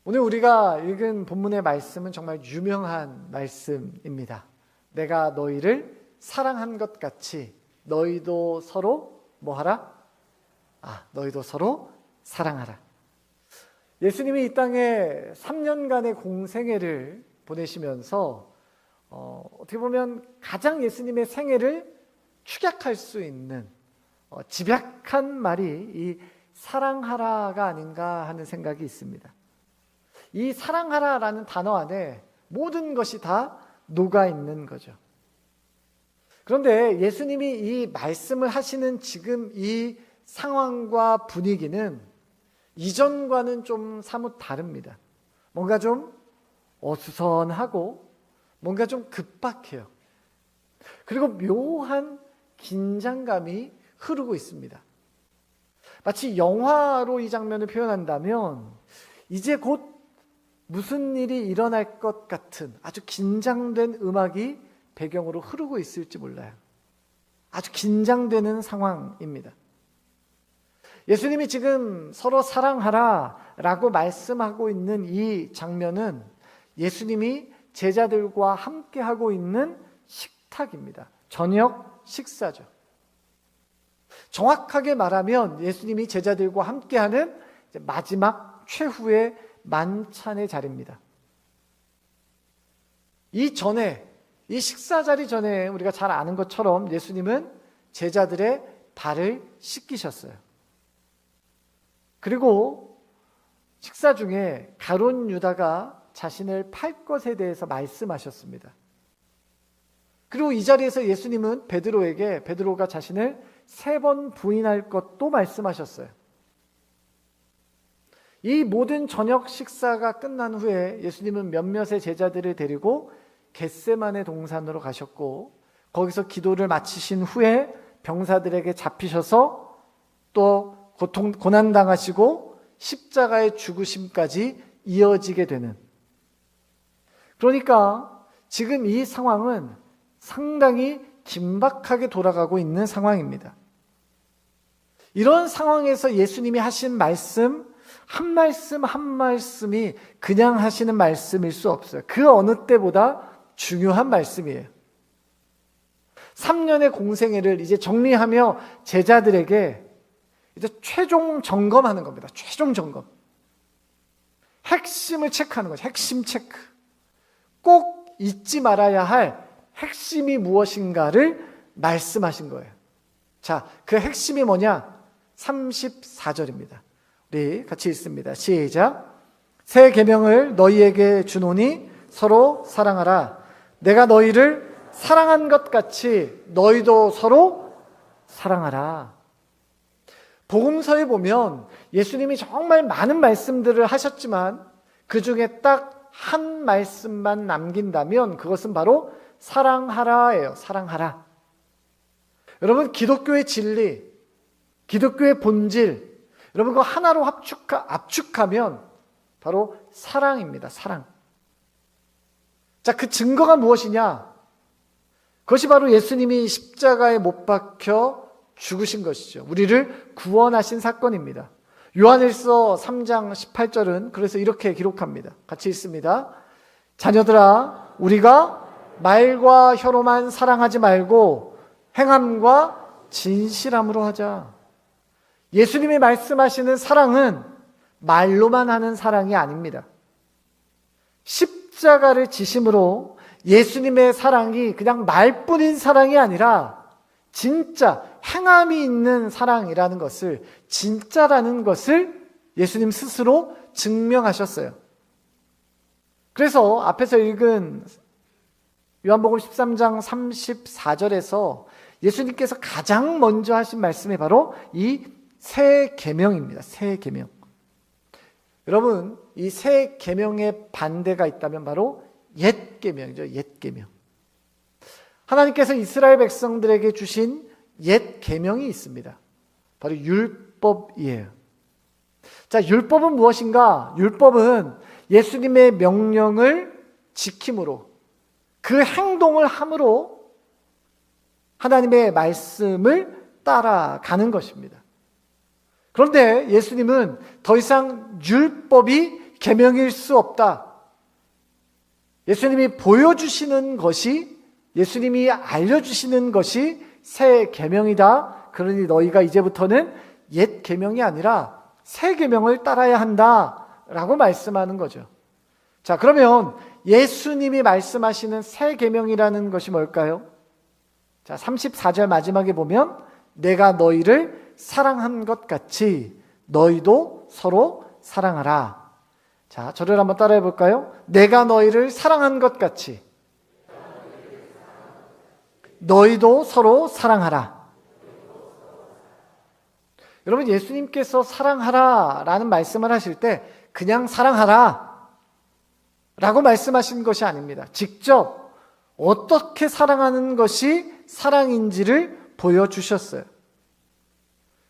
오늘 우리가 읽은 본문의 말씀은 정말 유명한 말씀입니다. 내가 너희를 사랑한 것 같이 너희도 서로 뭐하라? 너희도 서로 사랑하라. 예수님이 이 땅에 3년간의 공생애를 보내시면서 어떻게 보면 가장 예수님의 생애를 축약할 수 있는 집약한 말이 이 사랑하라가 아닌가 하는 생각이 있습니다. 이 사랑하라라는 단어 안에 모든 것이 다 녹아 있는 거죠. 그런데 예수님이 이 말씀을 하시는 지금 이 상황과 분위기는 이전과는 좀 사뭇 다릅니다. 뭔가 좀 어수선하고 뭔가 좀 급박해요. 그리고 묘한 긴장감이 흐르고 있습니다. 마치 영화로 이 장면을 표현한다면 이제 곧 무슨 일이 일어날 것 같은 아주 긴장된 음악이 배경으로 흐르고 있을지 몰라요. 아주 긴장되는 상황입니다. 예수님이 지금 서로 사랑하라 라고 말씀하고 있는 이 장면은 예수님이 제자들과 함께 하고 있는 식탁입니다. 저녁 식사죠. 정확하게 말하면 예수님이 제자들과 함께하는 마지막 최후의 만찬의 자리입니다. 이 식사 자리 전에 우리가 잘 아는 것처럼 예수님은 제자들의 발을 씻기셨어요. 그리고 식사 중에 가룟 유다가 자신을 팔 것에 대해서 말씀하셨습니다. 그리고 이 자리에서 예수님은 베드로가 자신을 3번 부인할 것도 말씀하셨어요. 이 모든 저녁 식사가 끝난 후에 예수님은 몇몇의 제자들을 데리고 겟세마네 동산으로 가셨고 거기서 기도를 마치신 후에 병사들에게 잡히셔서 또 고난당하시고 십자가의 죽으심까지 이어지게 되는, 그러니까 지금 이 상황은 상당히 긴박하게 돌아가고 있는 상황입니다. 이런 상황에서 예수님이 하신 말씀 한 말씀 한 말씀이 그냥 하시는 말씀일 수 없어요. 그 어느 때보다 중요한 말씀이에요. 3년의 공생애를 이제 정리하며 제자들에게 이제 최종 점검하는 겁니다. 최종 점검. 핵심을 체크하는 거죠. 핵심 체크. 꼭 잊지 말아야 할 핵심이 무엇인가를 말씀하신 거예요. 자, 그 핵심이 뭐냐? 34절입니다. 우리 같이 읽습니다. 시작. 새 계명을 너희에게 주노니 서로 사랑하라. 내가 너희를 사랑한 것 같이 너희도 서로 사랑하라. 복음서에 보면 예수님이 정말 많은 말씀들을 하셨지만 그 중에 딱 한 말씀만 남긴다면 그것은 바로 사랑하라예요. 사랑하라. 여러분, 기독교의 진리, 기독교의 본질, 여러분 그거 하나로 압축하면 바로 사랑입니다. 사랑. 자, 그 증거가 무엇이냐? 그것이 바로 예수님이 십자가에 못 박혀 죽으신 것이죠. 우리를 구원하신 사건입니다. 요한일서 3장 18절은 그래서 이렇게 기록합니다. 같이 읽습니다. 자녀들아, 우리가 말과 혀로만 사랑하지 말고 행함과 진실함으로 하자. 예수님이 말씀하시는 사랑은 말로만 하는 사랑이 아닙니다. 십자가를 지심으로 예수님의 사랑이 그냥 말뿐인 사랑이 아니라 진짜 행함이 있는 사랑이라는 것을, 진짜라는 것을 예수님 스스로 증명하셨어요. 그래서 앞에서 읽은 요한복음 13장 34절에서 예수님께서 가장 먼저 하신 말씀이 바로 이 새 계명입니다. 새 계명. 여러분, 이 새 계명의 반대가 있다면 바로 옛 계명이죠. 옛 계명. 하나님께서 이스라엘 백성들에게 주신 옛 계명이 있습니다. 바로 율법이에요. 자, 율법은 무엇인가? 율법은 예수님의 명령을 지킴으로, 그 행동을 함으로 하나님의 말씀을 따라가는 것입니다. 그런데 예수님은 더 이상 율법이 계명일 수 없다. 예수님이 보여주시는 것이, 예수님이 알려주시는 것이 새 계명이다. 그러니 너희가 이제부터는 옛 계명이 아니라 새 계명을 따라야 한다라고 말씀하는 거죠. 자, 그러면 예수님이 말씀하시는 새 계명이라는 것이 뭘까요? 자, 34절 마지막에 보면 내가 너희를 사랑한 것 같이 너희도 서로 사랑하라. 자, 저를 한번 따라해 볼까요? 내가 너희를 사랑한 것 같이 너희도 서로 사랑하라. 여러분, 예수님께서 사랑하라 라는 말씀을 하실 때 그냥 사랑하라 라고 말씀하신 것이 아닙니다. 직접 어떻게 사랑하는 것이 사랑인지를 보여주셨어요.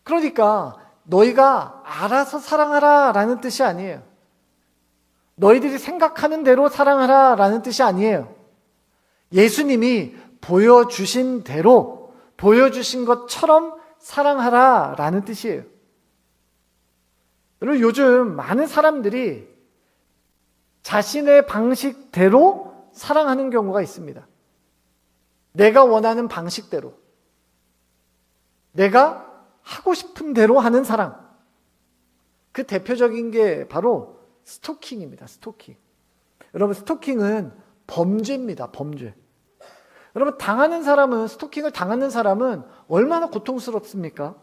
그러니까 너희가 알아서 사랑하라 라는 뜻이 아니에요. 너희들이 생각하는 대로 사랑하라 라는 뜻이 아니에요. 예수님이 보여주신 대로, 보여주신 것처럼 사랑하라 라는 뜻이에요. 여러분, 요즘 많은 사람들이 자신의 방식대로 사랑하는 경우가 있습니다. 내가 원하는 방식대로, 내가 하고 싶은 대로 하는 사랑. 그 대표적인 게 바로 스토킹입니다. 스토킹. 여러분, 스토킹은 범죄입니다. 범죄. 여러분, 스토킹을 당하는 사람은 얼마나 고통스럽습니까?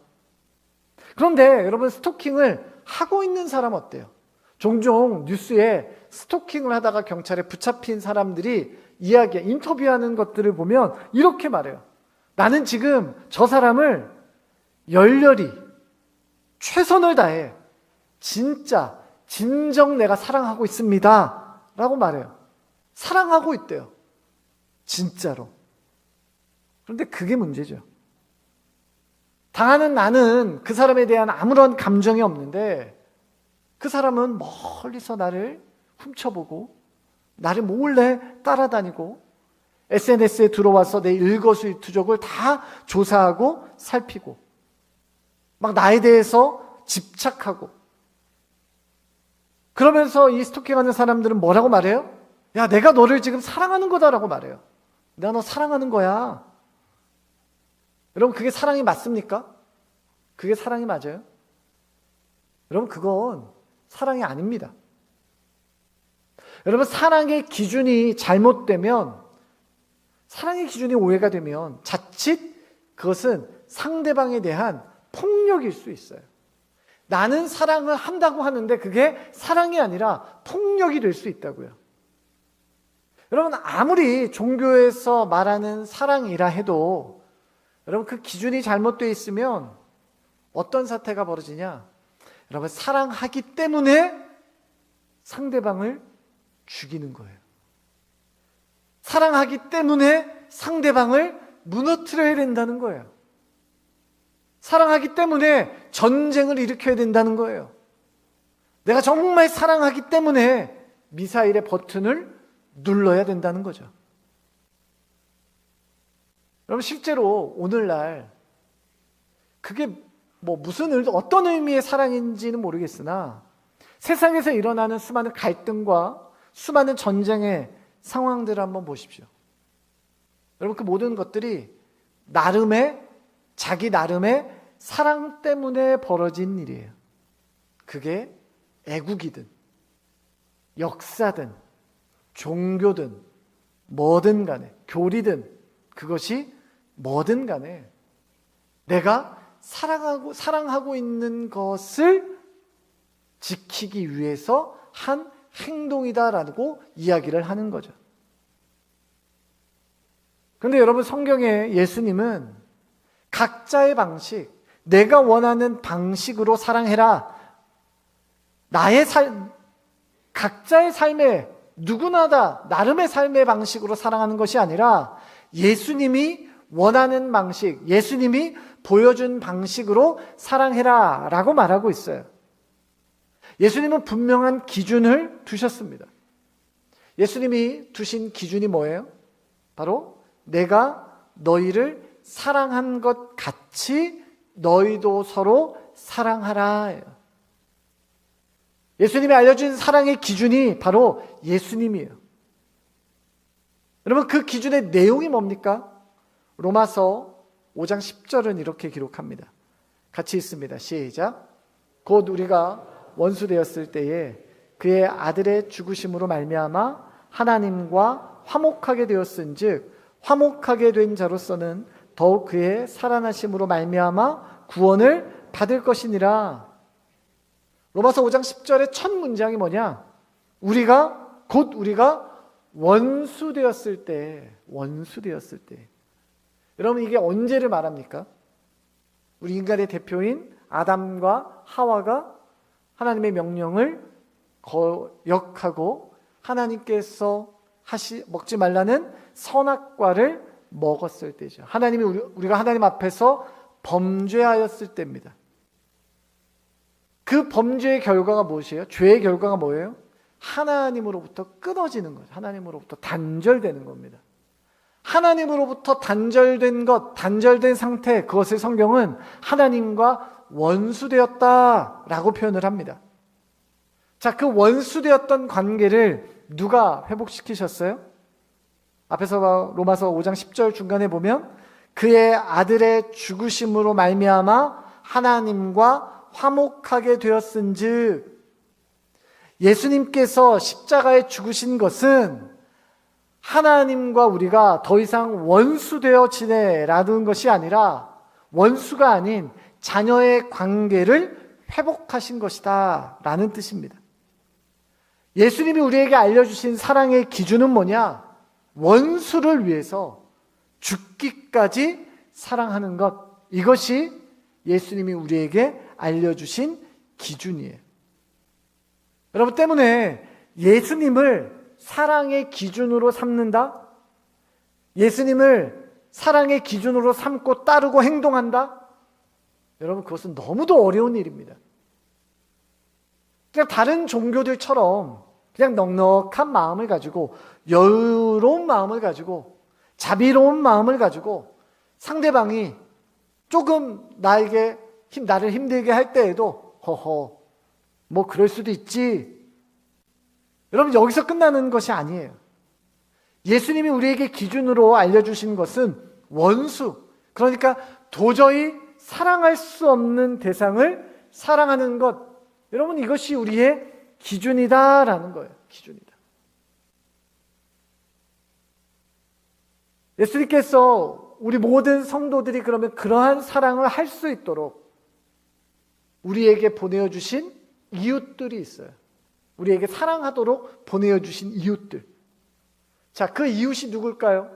그런데 여러분, 스토킹을 하고 있는 사람 어때요? 종종 뉴스에 스토킹을 하다가 경찰에 붙잡힌 사람들이 인터뷰하는 것들을 보면 이렇게 말해요. 나는 지금 저 사람을 열렬히 최선을 다해 진정 내가 사랑하고 있습니다 라고 말해요. 사랑하고 있대요. 진짜로. 그런데 그게 문제죠. 당하는 나는 그 사람에 대한 아무런 감정이 없는데 그 사람은 멀리서 나를 훔쳐보고 나를 몰래 따라다니고 SNS에 들어와서 내 일거수일투족을 다 조사하고 살피고 막 나에 대해서 집착하고, 그러면서 이 스토킹하는 사람들은 뭐라고 말해요? 야, 내가 너를 지금 사랑하는 거다라고 말해요. 내가 너 사랑하는 거야. 여러분, 그게 사랑이 맞습니까? 그게 사랑이 맞아요? 여러분, 그건 사랑이 아닙니다. 여러분, 사랑의 기준이 잘못되면, 사랑의 기준이 오해가 되면 자칫 그것은 상대방에 대한 폭력일 수 있어요. 나는 사랑을 한다고 하는데 그게 사랑이 아니라 폭력이 될 수 있다고요. 여러분, 아무리 종교에서 말하는 사랑이라 해도 여러분, 그 기준이 잘못되어 있으면 어떤 사태가 벌어지냐? 여러분, 사랑하기 때문에 상대방을 죽이는 거예요. 사랑하기 때문에 상대방을 무너뜨려야 된다는 거예요. 사랑하기 때문에 전쟁을 일으켜야 된다는 거예요. 내가 정말 사랑하기 때문에 미사일의 버튼을 눌러야 된다는 거죠. 여러분, 실제로 오늘날 그게 어떤 의미의 사랑인지는 모르겠으나 세상에서 일어나는 수많은 갈등과 수많은 전쟁의 상황들을 한번 보십시오. 여러분, 그 모든 것들이 자기 나름의 사랑 때문에 벌어진 일이에요. 그게 애국이든 역사든 종교든 뭐든 간에, 교리든 그것이 뭐든 간에 내가 사랑하고 있는 것을 지키기 위해서 한 행동이다라고 이야기를 하는 거죠. 그런데 여러분, 성경에 예수님은 각자의 방식, 내가 원하는 방식으로 사랑해라, 각자의 삶에 누구나 다 나름의 삶의 방식으로 사랑하는 것이 아니라 예수님이 원하는 방식, 예수님이 보여준 방식으로 사랑해라 라고 말하고 있어요. 예수님은 분명한 기준을 두셨습니다. 예수님이 두신 기준이 뭐예요? 바로 내가 너희를 사랑한 것 같이 너희도 서로 사랑하라. 예수님이 알려준 사랑의 기준이 바로 예수님이에요. 여러분, 그 기준의 내용이 뭡니까? 로마서 5장 10절은 이렇게 기록합니다. 같이 읽습니다. 시작. 곧 우리가 원수 되었을 때에 그의 아들의 죽으심으로 말미암아 하나님과 화목하게 되었은즉 화목하게 된 자로서는 더욱 그의 살아나심으로 말미암아 구원을 받을 것이니라. 로마서 5장 10절의 첫 문장이 뭐냐? 우리가 원수 되었을 때. 여러분, 이게 언제를 말합니까? 우리 인간의 대표인 아담과 하와가 하나님의 명령을 거역하고 하나님께서 먹지 말라는 선악과를 먹었을 때죠. 우리가 하나님 앞에서 범죄하였을 때입니다. 그 범죄의 결과가 무엇이에요? 죄의 결과가 뭐예요? 하나님으로부터 끊어지는 거죠. 하나님으로부터 단절되는 겁니다. 하나님으로부터 단절된 상태, 그것을 성경은 하나님과 원수되었다라고 표현을 합니다. 자, 그 원수되었던 관계를 누가 회복시키셨어요? 앞에서 로마서 5장 10절 중간에 보면 그의 아들의 죽으심으로 말미암아 하나님과 화목하게 되었은즉, 예수님께서 십자가에 죽으신 것은 하나님과 우리가 더 이상 원수되어 지내라는 것이 아니라 원수가 아닌 자녀의 관계를 회복하신 것이다 라는 뜻입니다. 예수님이 우리에게 알려주신 사랑의 기준은 뭐냐? 원수를 위해서 죽기까지 사랑하는 것, 이것이 예수님이 우리에게 알려주신 기준이에요. 여러분, 때문에 예수님을 사랑의 기준으로 삼는다? 예수님을 사랑의 기준으로 삼고 따르고 행동한다? 여러분, 그것은 너무도 어려운 일입니다. 그냥 다른 종교들처럼 그냥 넉넉한 마음을 가지고, 여유로운 마음을 가지고, 자비로운 마음을 가지고 상대방이 조금 나를 힘들게 할 때에도 뭐 그럴 수도 있지. 여러분, 여기서 끝나는 것이 아니에요. 예수님이 우리에게 기준으로 알려주신 것은 원수, 그러니까 도저히 사랑할 수 없는 대상을 사랑하는 것, 여러분, 이것이 우리의 기준이다라는 거예요. 기준이다. 예수님께서 우리 모든 성도들이 그러면 그러한 사랑을 할 수 있도록 우리에게 보내주신 이웃들이 있어요. 우리에게 사랑하도록 보내주신 이웃들. 자, 그 이웃이 누굴까요?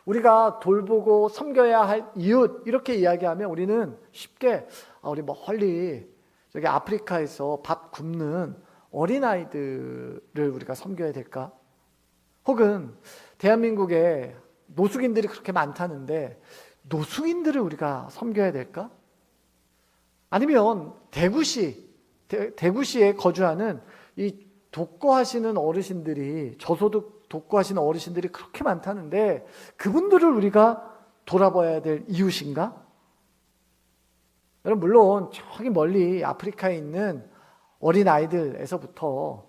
우리가 돌보고 섬겨야 할 이웃, 이렇게 이야기하면 우리는 쉽게 우리 멀리 저기 아프리카에서 밥 굶는 어린아이들을 우리가 섬겨야 될까? 혹은 대한민국에 노숙인들이 그렇게 많다는데 노숙인들을 우리가 섬겨야 될까? 아니면 대구시에 거주하는 이 독거하시는 어르신들이, 저소득 독거하시는 어르신들이 그렇게 많다는데 그분들을 우리가 돌아봐야 될 이웃인가? 여러분, 물론 저기 멀리 아프리카에 있는 어린아이들에서부터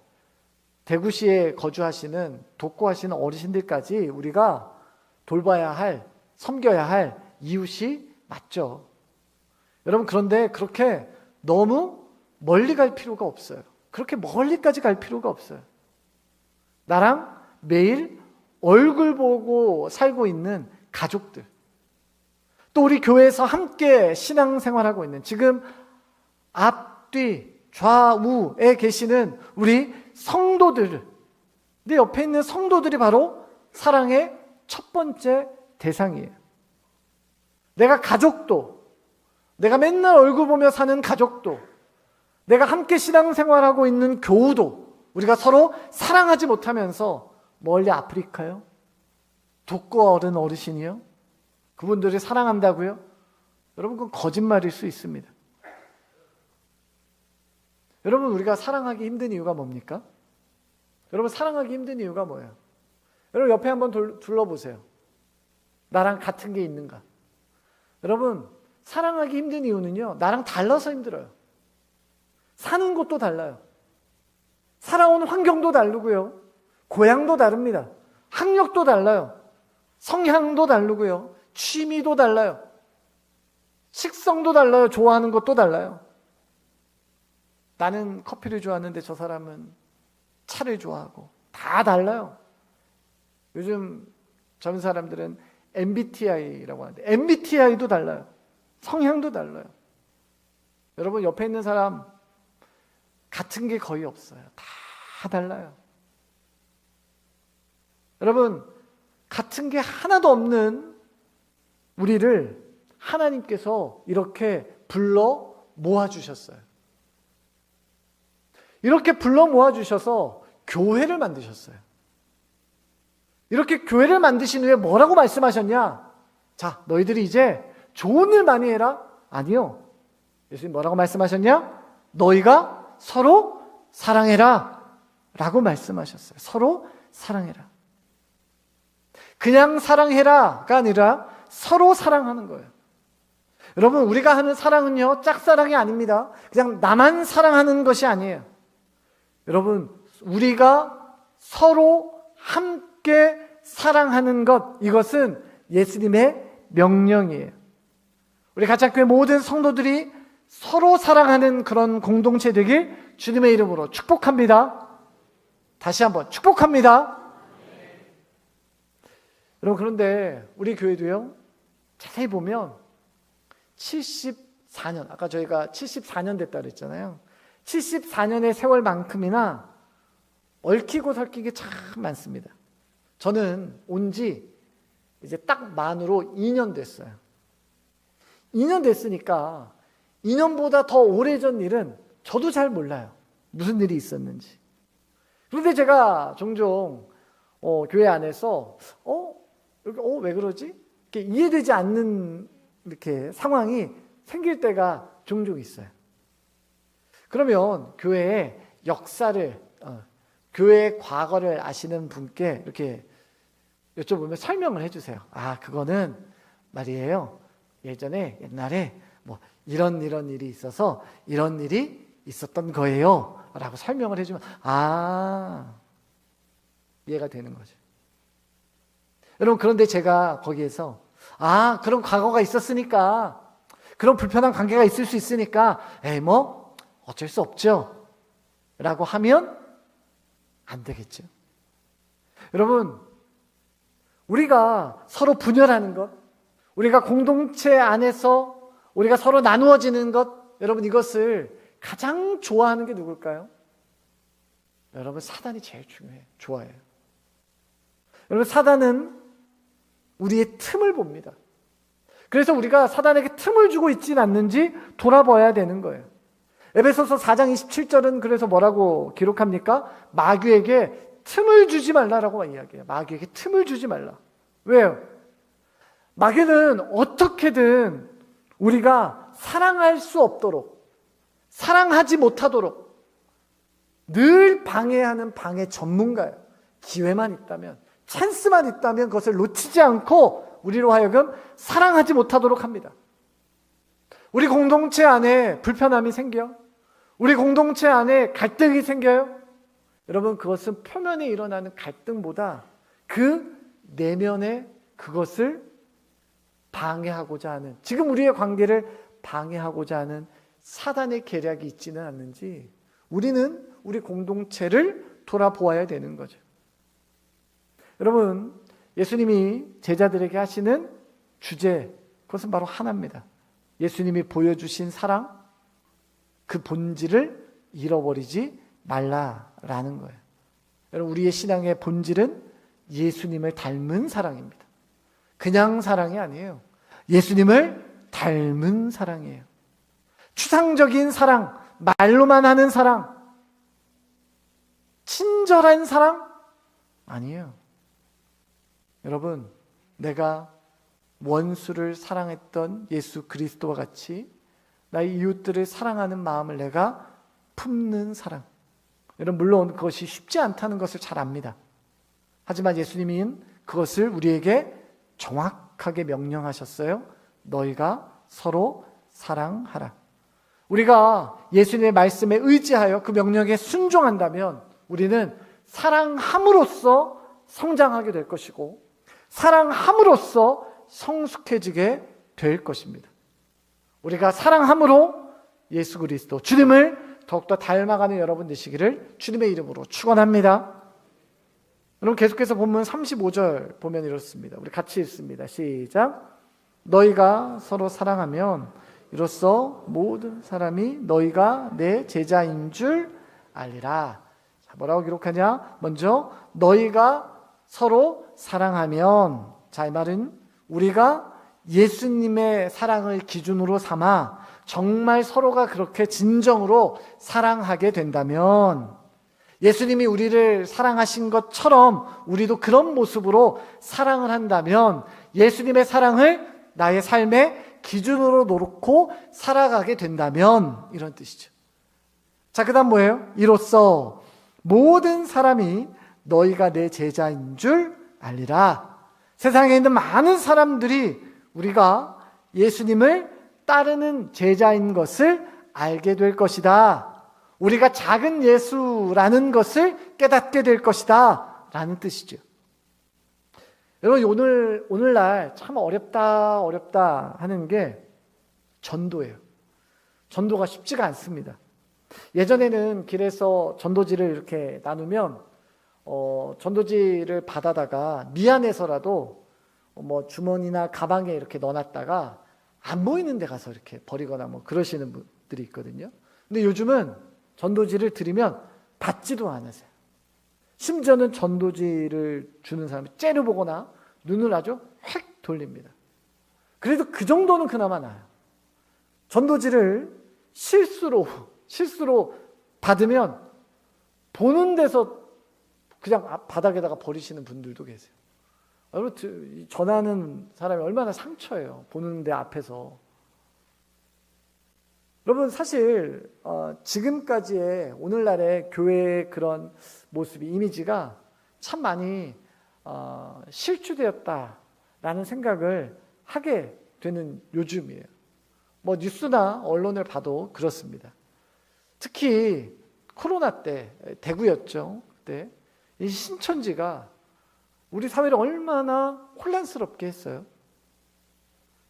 대구시에 거주하시는 독거하시는 어르신들까지 우리가 돌봐야 할, 섬겨야 할 이웃이 맞죠. 여러분, 그런데 그렇게 너무 멀리 갈 필요가 없어요. 그렇게 멀리까지 갈 필요가 없어요. 나랑 매일 얼굴 보고 살고 있는 가족들, 또 우리 교회에서 함께 신앙생활하고 있는, 지금 앞뒤 좌우에 계시는 우리 성도들, 내 옆에 있는 성도들이 바로 사랑의 첫 번째 대상이에요. 내가 가족도, 내가 맨날 얼굴 보며 사는 가족도, 내가 함께 신앙생활하고 있는 교우도 우리가 서로 사랑하지 못하면서 멀리 아프리카요? 독거 어르신이요? 그분들이 사랑한다고요? 여러분, 그건 거짓말일 수 있습니다. 여러분, 우리가 사랑하기 힘든 이유가 뭡니까? 여러분, 사랑하기 힘든 이유가 뭐예요? 여러분, 옆에 한번 둘러보세요. 나랑 같은 게 있는가? 여러분, 사랑하기 힘든 이유는요, 나랑 달라서 힘들어요. 사는 곳도 달라요. 살아온 환경도 다르고요. 고향도 다릅니다. 학력도 달라요. 성향도 다르고요. 취미도 달라요. 식성도 달라요. 좋아하는 것도 달라요. 나는 커피를 좋아하는데 저 사람은 차를 좋아하고 다 달라요. 요즘 젊은 사람들은 MBTI라고 하는데 MBTI도 달라요. 성향도 달라요. 여러분 옆에 있는 사람 같은 게 거의 없어요. 다 달라요. 여러분 같은 게 하나도 없는 우리를 하나님께서 이렇게 불러 모아주셨어요. 이렇게 불러 모아주셔서 교회를 만드셨어요. 이렇게 교회를 만드신 후에 뭐라고 말씀하셨냐? 자, 너희들이 이제 좋은 일 많이 해라? 아니요. 예수님 뭐라고 말씀하셨냐? 너희가 서로 사랑해라 라고 말씀하셨어요. 서로 사랑해라. 그냥 사랑해라가 아니라 서로 사랑하는 거예요. 여러분 우리가 하는 사랑은요 짝사랑이 아닙니다. 그냥 나만 사랑하는 것이 아니에요. 여러분 우리가 서로 함께 사랑하는 것, 이것은 예수님의 명령이에요. 우리 가짜교회 모든 성도들이 서로 사랑하는 그런 공동체 되길 주님의 이름으로 축복합니다. 다시 한번 축복합니다. 여러분 그런데 우리 교회도요 자세히 보면 74년, 아까 저희가 74년 됐다 그랬잖아요. 74년의 세월만큼이나 얽히고 설키게 참 많습니다. 저는 온 지 이제 딱 만으로 2년 됐어요. 2년 됐으니까 2년보다 더 오래전 일은 저도 잘 몰라요. 무슨 일이 있었는지. 그런데 제가 종종 교회 안에서 왜 그러지? 이렇게 이해되지 않는 이렇게 상황이 생길 때가 종종 있어요. 그러면 교회의 역사를 교회의 과거를 아시는 분께 이렇게 여쭤보면 설명을 해주세요. 아, 그거는 말이에요. 옛날에 뭐 이런 일이 있어서 이런 일이 있었던 거예요. 라고 설명을 해주면 이해가 되는 거죠. 여러분 그런데 제가 거기에서 그런 과거가 있었으니까 그런 불편한 관계가 있을 수 있으니까 어쩔 수 없죠. 라고 하면 안 되겠죠. 여러분 우리가 서로 분열하는 것, 우리가 공동체 안에서 우리가 서로 나누어지는 것, 여러분 이것을 가장 좋아하는 게 누굴까요? 여러분 사단이 제일 좋아해요. 여러분 사단은 우리의 틈을 봅니다. 그래서 우리가 사단에게 틈을 주고 있지는 않는지 돌아봐야 되는 거예요. 에베소서 4장 27절은 그래서 뭐라고 기록합니까? 마귀에게 틈을 주지 말라라고 이야기해요. 마귀에게 틈을 주지 말라. 왜요? 마귀는 어떻게든 우리가 사랑할 수 없도록, 사랑하지 못하도록 늘 방해하는 방해 전문가예요. 기회만 있다면, 찬스만 있다면 그것을 놓치지 않고 우리로 하여금 사랑하지 못하도록 합니다. 우리 공동체 안에 불편함이 생겨? 우리 공동체 안에 갈등이 생겨요? 여러분 그것은 표면에 일어나는 갈등보다 그 내면에 그것을 방해하고자 하는, 지금 우리의 관계를 방해하고자 하는 사단의 계략이 있지는 않는지 우리는 우리 공동체를 돌아보아야 되는 거죠. 여러분 예수님이 제자들에게 하시는 주제, 그것은 바로 하나입니다. 예수님이 보여주신 사랑, 그 본질을 잃어버리지 말라라는 거예요. 여러분 우리의 신앙의 본질은 예수님을 닮은 사랑입니다. 그냥 사랑이 아니에요. 예수님을 닮은 사랑이에요. 추상적인 사랑, 말로만 하는 사랑, 친절한 사랑 아니에요. 여러분 내가 원수를 사랑했던 예수 그리스도와 같이 나의 이웃들을 사랑하는 마음을 내가 품는 사랑. 여러분 물론 그것이 쉽지 않다는 것을 잘 압니다. 하지만 예수님은 그것을 우리에게 정확하게 명령하셨어요. 너희가 서로 사랑하라. 우리가 예수님의 말씀에 의지하여 그 명령에 순종한다면 우리는 사랑함으로써 성장하게 될 것이고 사랑함으로써 성숙해지게 될 것입니다. 우리가 사랑함으로 예수 그리스도 주님을 더욱더 닮아가는 여러분 되시기를 주님의 이름으로 축원합니다. 여러분 계속해서 본문 35절 보면 이렇습니다. 우리 같이 읽습니다. 시작. 너희가 서로 사랑하면 이로써 모든 사람이 너희가 내 제자인 줄 알리라. 자, 뭐라고 기록하냐? 먼저 너희가 서로 사랑하면, 자, 이 말은 우리가 예수님의 사랑을 기준으로 삼아 정말 서로가 그렇게 진정으로 사랑하게 된다면, 예수님이 우리를 사랑하신 것처럼 우리도 그런 모습으로 사랑을 한다면 예수님의 사랑을 나의 삶의 기준으로 놓고 살아가게 된다면, 이런 뜻이죠. 자, 그 다음 뭐예요? 이로써 모든 사람이 너희가 내 제자인 줄 알리라. 세상에 있는 많은 사람들이 우리가 예수님을 따르는 제자인 것을 알게 될 것이다. 우리가 작은 예수라는 것을 깨닫게 될 것이다 라는 뜻이죠. 여러분 오늘날 참 어렵다 하는 게 전도예요. 전도가 쉽지가 않습니다. 예전에는 길에서 전도지를 이렇게 나누면 전도지를 받아다가 미안해서라도 뭐 주머니나 가방에 이렇게 넣어놨다가 안 보이는 데 가서 이렇게 버리거나 뭐 그러시는 분들이 있거든요. 근데 요즘은 전도지를 드리면 받지도 않으세요. 심지어는 전도지를 주는 사람이 째려보거나 눈을 아주 획 돌립니다. 그래도 그 정도는 그나마 나아요. 전도지를 실수로 받으면 보는 데서 그냥 바닥에다가 버리시는 분들도 계세요. 여러분, 전하는 사람이 얼마나 상처예요. 보는 데 앞에서. 여러분, 사실 지금까지의 오늘날의 교회의 그런 모습이, 이미지가 참 많이 실추되었다라는 생각을 하게 되는 요즘이에요. 뭐 뉴스나 언론을 봐도 그렇습니다. 특히 코로나 때, 대구였죠. 그때 이 신천지가 우리 사회를 얼마나 혼란스럽게 했어요.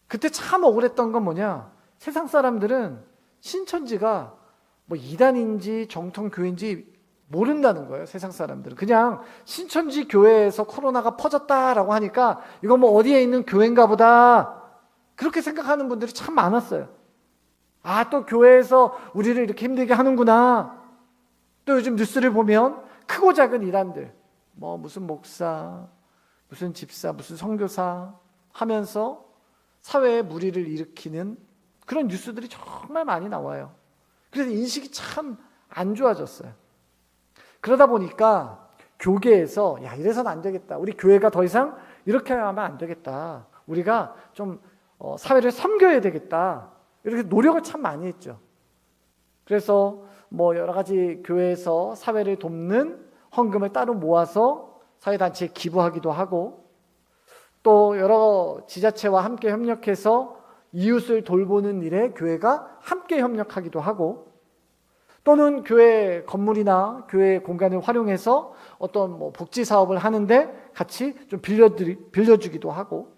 그때 참 억울했던 건 뭐냐? 세상 사람들은 신천지가 뭐 이단인지 정통교회인지 모른다는 거예요. 세상 사람들은 그냥 신천지 교회에서 코로나가 퍼졌다라고 하니까 이거 뭐 어디에 있는 교회인가 보다, 그렇게 생각하는 분들이 참 많았어요. 아, 또 교회에서 우리를 이렇게 힘들게 하는구나. 또 요즘 뉴스를 보면 크고 작은 이단들, 뭐 무슨 목사, 무슨 집사, 무슨 선교사 하면서 사회에 무리를 일으키는 그런 뉴스들이 정말 많이 나와요. 그래서 인식이 참 안 좋아졌어요. 그러다 보니까 교계에서 야, 이래서는 안 되겠다. 우리 교회가 더 이상 이렇게 하면 안 되겠다. 우리가 좀 사회를 섬겨야 되겠다. 이렇게 노력을 참 많이 했죠. 그래서 뭐 여러 가지 교회에서 사회를 돕는 헌금을 따로 모아서 사회단체에 기부하기도 하고, 또 여러 지자체와 함께 협력해서 이웃을 돌보는 일에 교회가 함께 협력하기도 하고, 또는 교회 건물이나 교회 공간을 활용해서 어떤 뭐 복지 사업을 하는데 같이 좀 빌려주기도 하고,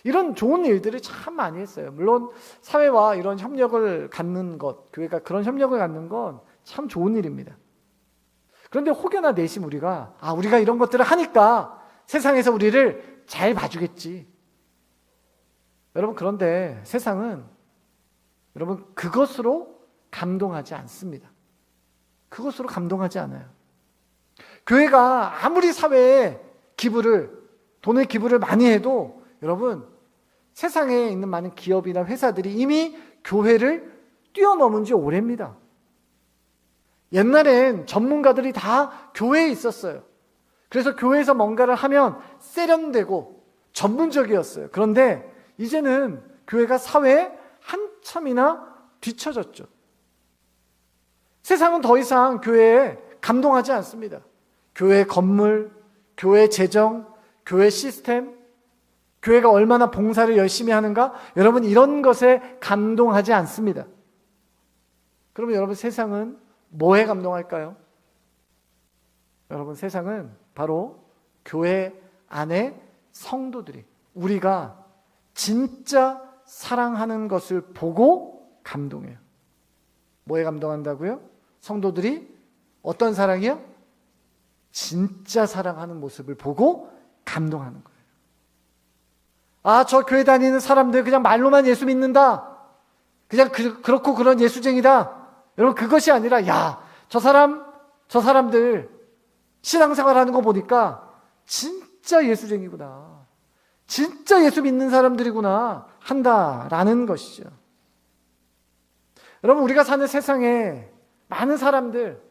이런 좋은 일들을 참 많이 했어요. 물론 사회와 이런 협력을 갖는 것, 교회가 그런 협력을 갖는 건 참 좋은 일입니다. 그런데 혹여나 내심 우리가 이런 것들을 하니까 세상에서 우리를 잘 봐주겠지. 여러분, 그런데 세상은 여러분 그것으로 감동하지 않습니다. 그것으로 감동하지 않아요. 교회가 아무리 사회에 돈의 기부를 많이 해도 여러분, 세상에 있는 많은 기업이나 회사들이 이미 교회를 뛰어넘은 지 오래입니다. 옛날엔 전문가들이 다 교회에 있었어요. 그래서 교회에서 뭔가를 하면 세련되고 전문적이었어요. 그런데 이제는 교회가 사회에 한참이나 뒤처졌죠. 세상은 더 이상 교회에 감동하지 않습니다. 교회 건물, 교회 재정, 교회 시스템, 교회가 얼마나 봉사를 열심히 하는가, 여러분 이런 것에 감동하지 않습니다. 그러면 여러분 세상은 뭐에 감동할까요? 여러분 세상은 바로 교회 안에 성도들이 우리가 진짜 사랑하는 것을 보고 감동해요. 뭐에 감동한다고요? 성도들이 어떤 사랑이요? 진짜 사랑하는 모습을 보고 감동하는 거예요. 아, 저 교회 다니는 사람들 그냥 말로만 예수 믿는다. 그냥 그렇고 그런 예수쟁이다. 여러분 그것이 아니라 야, 저 사람들 신앙생활 하는 거 보니까 진짜 예수쟁이구나. 진짜 예수 믿는 사람들이구나 한다라는 것이죠. 여러분 우리가 사는 세상에 많은 사람들,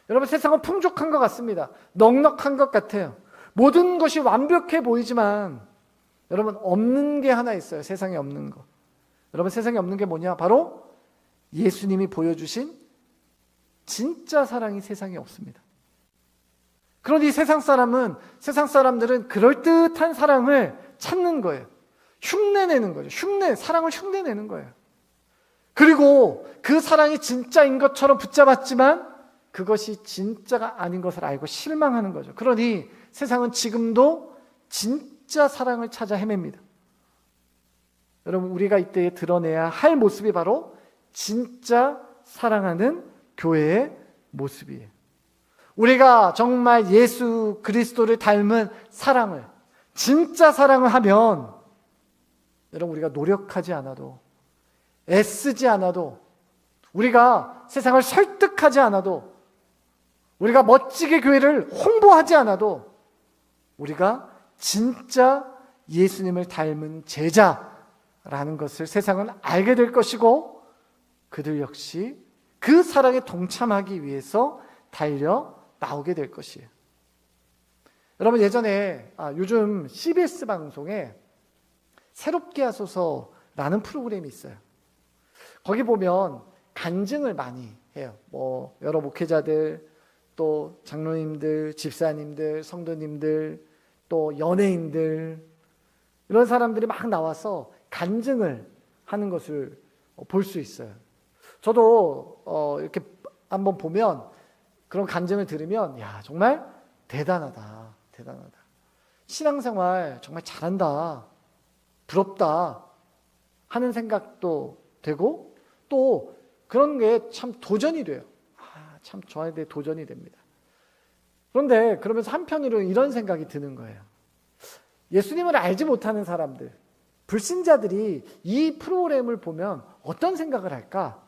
여러분 세상은 풍족한 것 같습니다. 넉넉한 것 같아요. 모든 것이 완벽해 보이지만 여러분 없는 게 하나 있어요. 세상에 없는 거. 여러분 세상에 없는 게 뭐냐? 바로 예수님이 보여주신 진짜 사랑이 세상에 없습니다. 그러니 세상 사람들은 그럴듯한 사랑을 찾는 거예요. 흉내내는 거죠. 사랑을 흉내내는 거예요. 그리고 그 사랑이 진짜인 것처럼 붙잡았지만 그것이 진짜가 아닌 것을 알고 실망하는 거죠. 그러니 세상은 지금도 진짜 사랑을 찾아 헤맵니다. 여러분 우리가 이때에 드러내야 할 모습이 바로 진짜 사랑하는 교회의 모습이에요. 우리가 정말 예수 그리스도를 닮은 사랑을, 진짜 사랑을 하면 여러분 우리가 노력하지 않아도, 애쓰지 않아도, 우리가 세상을 설득하지 않아도, 우리가 멋지게 교회를 홍보하지 않아도 우리가 진짜 예수님을 닮은 제자라는 것을 세상은 알게 될 것이고 그들 역시 그 사랑에 동참하기 위해서 달려 나오게 될 것이에요. 여러분 예전에 요즘 CBS 방송에 새롭게 하소서라는 프로그램이 있어요. 거기 보면 간증을 많이 해요. 여러 목회자들, 또 장로님들, 집사님들, 성도님들, 또 연예인들, 이런 사람들이 막 나와서 간증을 하는 것을 볼 수 있어요. 저도 이렇게 한번 보면, 그런 간증을 들으면 야, 정말 대단하다. 신앙생활 정말 잘한다. 부럽다 하는 생각도 되고, 또 그런 게 참 도전이 돼요. 참 저한테 도전이 됩니다. 그런데 그러면서 한편으로 이런 생각이 드는 거예요. 예수님을 알지 못하는 사람들, 불신자들이 이 프로그램을 보면 어떤 생각을 할까?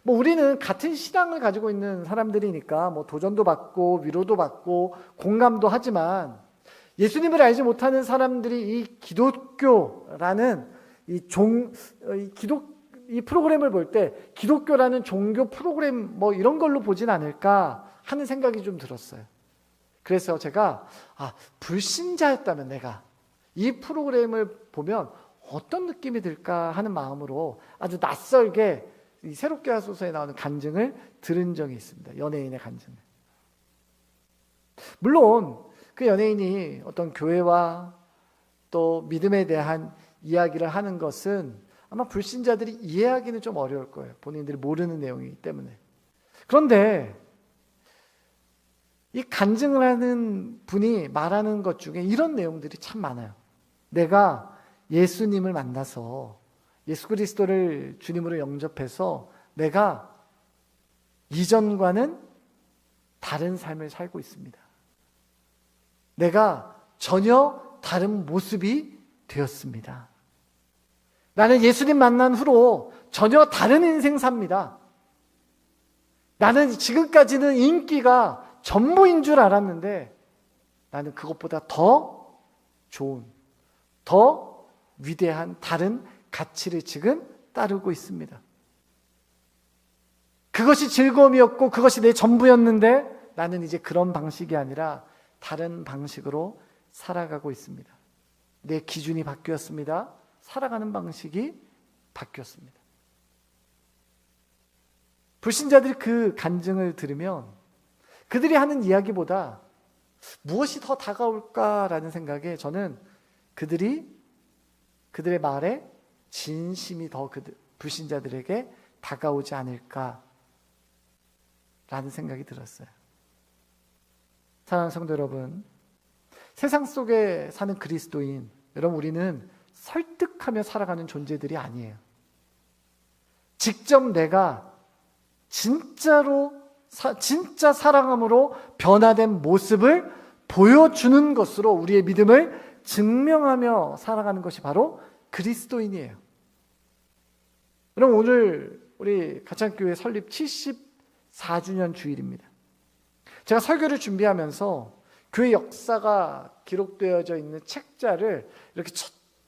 우리는 같은 신앙을 가지고 있는 사람들이니까 도전도 받고 위로도 받고 공감도 하지만, 예수님을 알지 못하는 사람들이 이 기독교라는 이 프로그램을 볼 때 기독교라는 종교 프로그램 이런 걸로 보진 않을까 하는 생각이 좀 들었어요. 그래서 제가 불신자였다면 내가 이 프로그램을 보면 어떤 느낌이 들까 하는 마음으로 아주 낯설게 이 새롭게 하소서에 나오는 간증을 들은 적이 있습니다. 연예인의 간증을. 물론 그 연예인이 어떤 교회와 또 믿음에 대한 이야기를 하는 것은 아마 불신자들이 이해하기는 좀 어려울 거예요. 본인들이 모르는 내용이기 때문에. 그런데 이 간증을 하는 분이 말하는 것 중에 이런 내용들이 참 많아요. 내가 예수님을 만나서, 예수 그리스도를 주님으로 영접해서 내가 이전과는 다른 삶을 살고 있습니다. 내가 전혀 다른 모습이 되었습니다. 나는 예수님 만난 후로 전혀 다른 인생 삽니다. 나는 지금까지는 인기가 전부인 줄 알았는데 나는 그것보다 더 좋은, 더 위대한 다른 가치를 지금 따르고 있습니다. 그것이 즐거움이었고 그것이 내 전부였는데 나는 이제 그런 방식이 아니라 다른 방식으로 살아가고 있습니다. 내 기준이 바뀌었습니다. 살아가는 방식이 바뀌었습니다. 불신자들이 그 간증을 들으면 그들이 하는 이야기보다 무엇이 더 다가올까라는 생각에 저는 그들의 말에 진심이 더 불신자들에게 다가오지 않을까라는 생각이 들었어요. 사랑하는 성도 여러분, 세상 속에 사는 그리스도인 여러분, 우리는 설득하며 살아가는 존재들이 아니에요. 직접 내가 진짜 사랑함으로 변화된 모습을 보여주는 것으로 우리의 믿음을 증명하며 살아가는 것이 바로 그리스도인이에요. 여러분, 오늘 우리 가창교회 설립 74주년 주일입니다. 제가 설교를 준비하면서 교회 역사가 기록되어져 있는 책자를 이렇게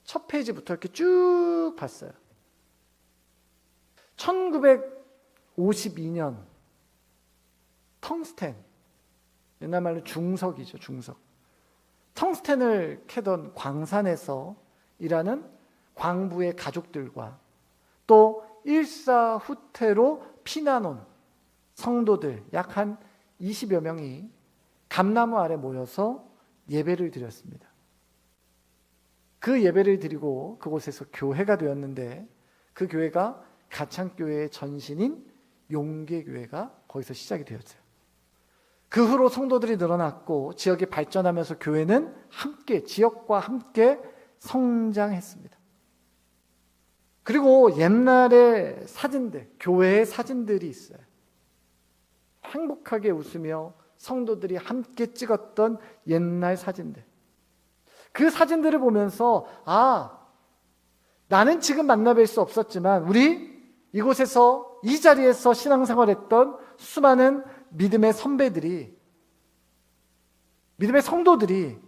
첫 페이지부터 이렇게 쭉 봤어요. 1952년 텅스텐, 옛날 말로 중석이죠, 중석. 텅스텐을 캐던 광산에서 일하는 광부의 가족들과 또 일사후퇴로 피난온 성도들 약 한 20여 명이 감나무 아래 모여서 예배를 드렸습니다. 그 예배를 드리고 그곳에서 교회가 되었는데, 그 교회가 가창교회의 전신인 용계교회가 거기서 시작이 되었어요. 그 후로 성도들이 늘어났고 지역이 발전하면서 교회는 함께, 지역과 함께 성장했습니다. 그리고 옛날의 사진들, 교회의 사진들이 있어요. 행복하게 웃으며 성도들이 함께 찍었던 옛날 사진들. 그 사진들을 보면서 나는 지금 만나뵐 수 없었지만 우리 이곳에서, 이 자리에서 신앙생활했던 수많은 믿음의 선배들이, 믿음의 성도들이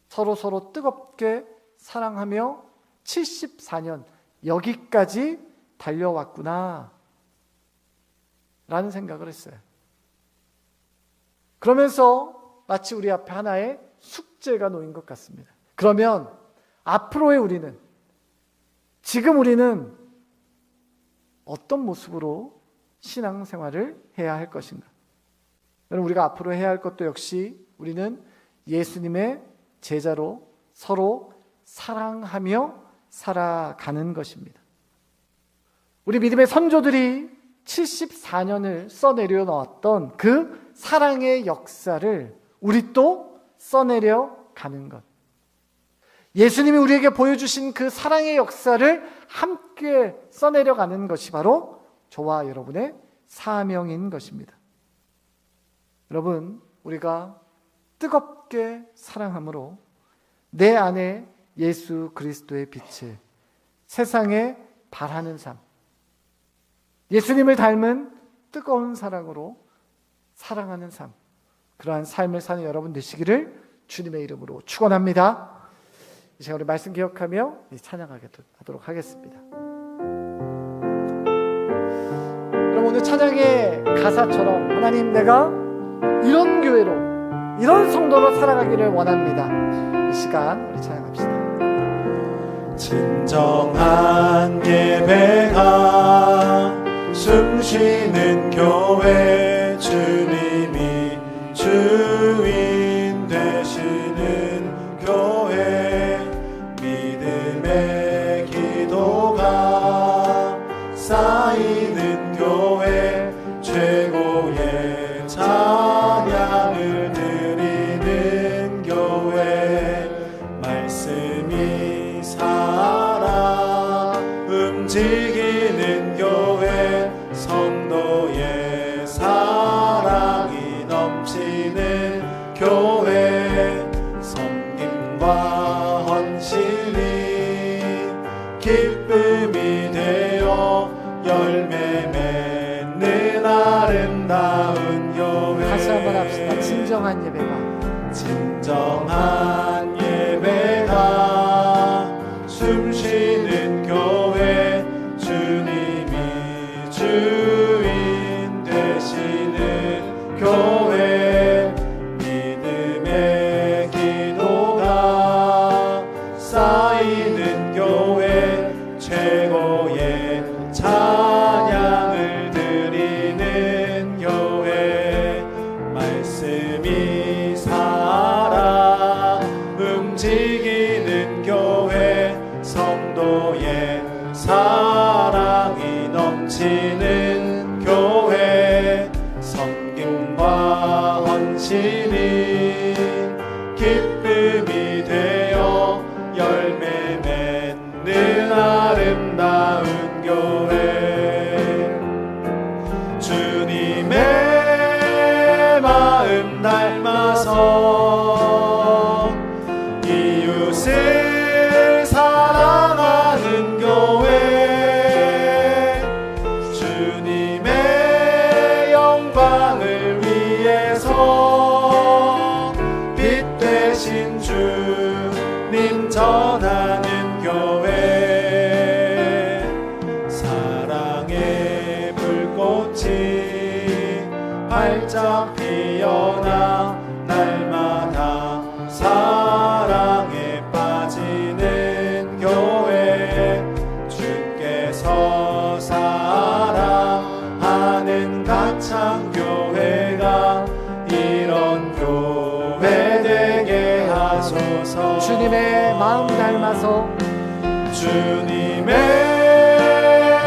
서로 뜨겁게 사랑하며 74년 여기까지 달려왔구나 라는 생각을 했어요. 그러면서 마치 우리 앞에 하나의 숙제가 놓인 것 같습니다. 그러면 앞으로의 우리는, 지금 우리는 어떤 모습으로 신앙생활을 해야 할 것인가? 여러분, 우리가 앞으로 해야 할 것도 역시 우리는 예수님의 제자로 서로 사랑하며 살아가는 것입니다. 우리 믿음의 선조들이 74년을 써내려 놓았던 그 사랑의 역사를 우리 또 써내려 가는 것. 예수님이 우리에게 보여주신 그 사랑의 역사를 함께 써내려 가는 것이 바로 저와 여러분의 사명인 것입니다. 여러분, 우리가 뜨겁게 사랑함으로 내 안에 예수 그리스도의 빛을 세상에 발하는 삶, 예수님을 닮은 뜨거운 사랑으로 사랑하는 삶, 그러한 삶을 사는 여러분 되시기를 주님의 이름으로 축원합니다. 이 시간 우리 말씀 기억하며 찬양하도록 하겠습니다. 그럼 오늘 찬양의 가사처럼 하나님, 내가 이런 교회로, 이런 성도로 살아가기를 원합니다. 이 시간 우리 찬양합시다. 진정한 예배가 숨쉬는 교회, 주님이 주인 되시는 교회, 믿음의 기도가 쌓이는 교회, 최고의 찬양을 드리는 교회, 말씀이 살아 움직이는 교회, 성도의 사랑이 넘치는 교회, 섬김과 헌신이 기쁨이 되어 열매 맺는 아름다운 교회. 다시 한번 합시다. 진정한 예배가 숨쉬는 교회, 주님이 주인 되시는 교회, 믿음의 기도가 쌓이는 교회, 최고의 찬양을 드리는 교회, 말씀이 살아 움직이는 교회, 성도의 사랑이 넘치는 당신이 기쁨이 되어 열매 맺는 아름다운 교회 주님의 마음 닮아서 이웃을 사랑하는 교회 주님의 영광을 위해서 빛 되신 주님 전하는 교회 사랑의 불꽃이 활짝 피어나 날마다 사랑에 빠지는 교회 주께서 사랑하는 가창교회가 이런 교회 되게 하소서 주님의 마음 닮아서 주님의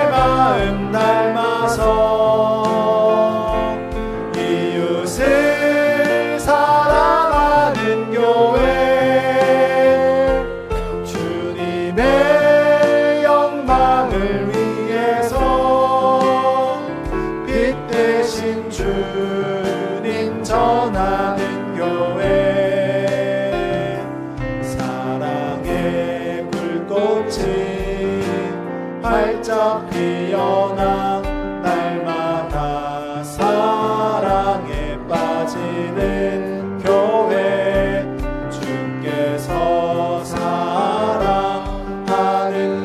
마음 닮아서 이웃을 사랑하는 교회 주님의 영광을 위해서 빛 되신 주님 전하는 교회 사랑의 불꽃이 활짝 피어나 날마다 사랑에 빠지는 교회 주께서 사랑하는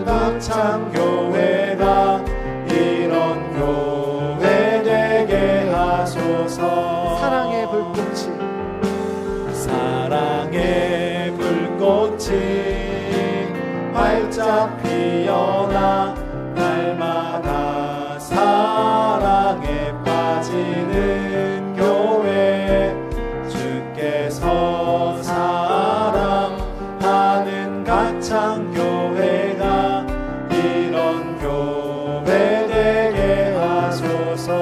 박창교회가 이런 교회 되게 하소서 사랑의 불꽃이 사랑의 불꽃이 활짝 피어나 날마다 사랑에 빠지는 교회 주께서 사랑하는 가창교회가 이런 교회 되게 하소서.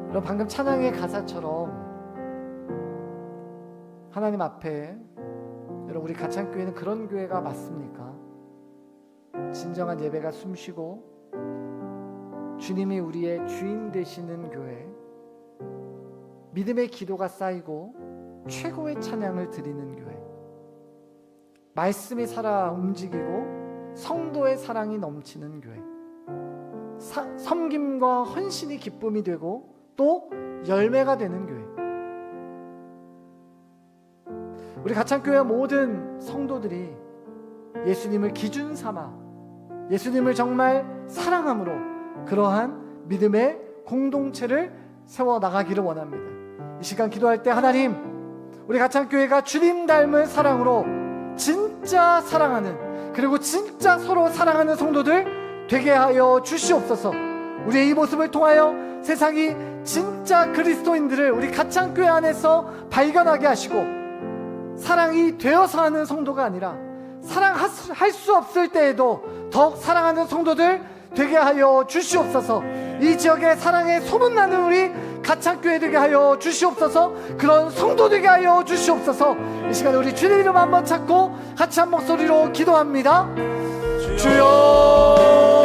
여러분 방금 찬양의 가사처럼 하나님 앞에 여러분 우리 가창교회는 그런 교회가 맞습니까? 진정한 예배가 숨쉬고 주님이 우리의 주인 되시는 교회 믿음의 기도가 쌓이고 최고의 찬양을 드리는 교회 말씀이 살아 움직이고 성도의 사랑이 넘치는 교회 섬김과 헌신이 기쁨이 되고 또 열매가 되는 교회 우리 가창교회 모든 성도들이 예수님을 기준 삼아 예수님을 정말 사랑함으로 그러한 믿음의 공동체를 세워나가기를 원합니다. 이 시간 기도할 때 하나님 우리 가창교회가 주님 닮은 사랑으로 진짜 사랑하는 그리고 진짜 서로 사랑하는 성도들 되게 하여 주시옵소서. 우리의 이 모습을 통하여 세상이 진짜 그리스도인들을 우리 가창교회 안에서 발견하게 하시고 사랑이 되어서 하는 성도가 아니라 사랑할 수 없을 때에도 더욱 사랑하는 성도들 되게 하여 주시옵소서. 이 지역에 사랑의 소문나는 우리 가창교회 되게 하여 주시옵소서. 그런 성도 되게 하여 주시옵소서. 이 시간에 우리 주님 이름 한번 찾고 같이 한 목소리로 기도합니다. 주여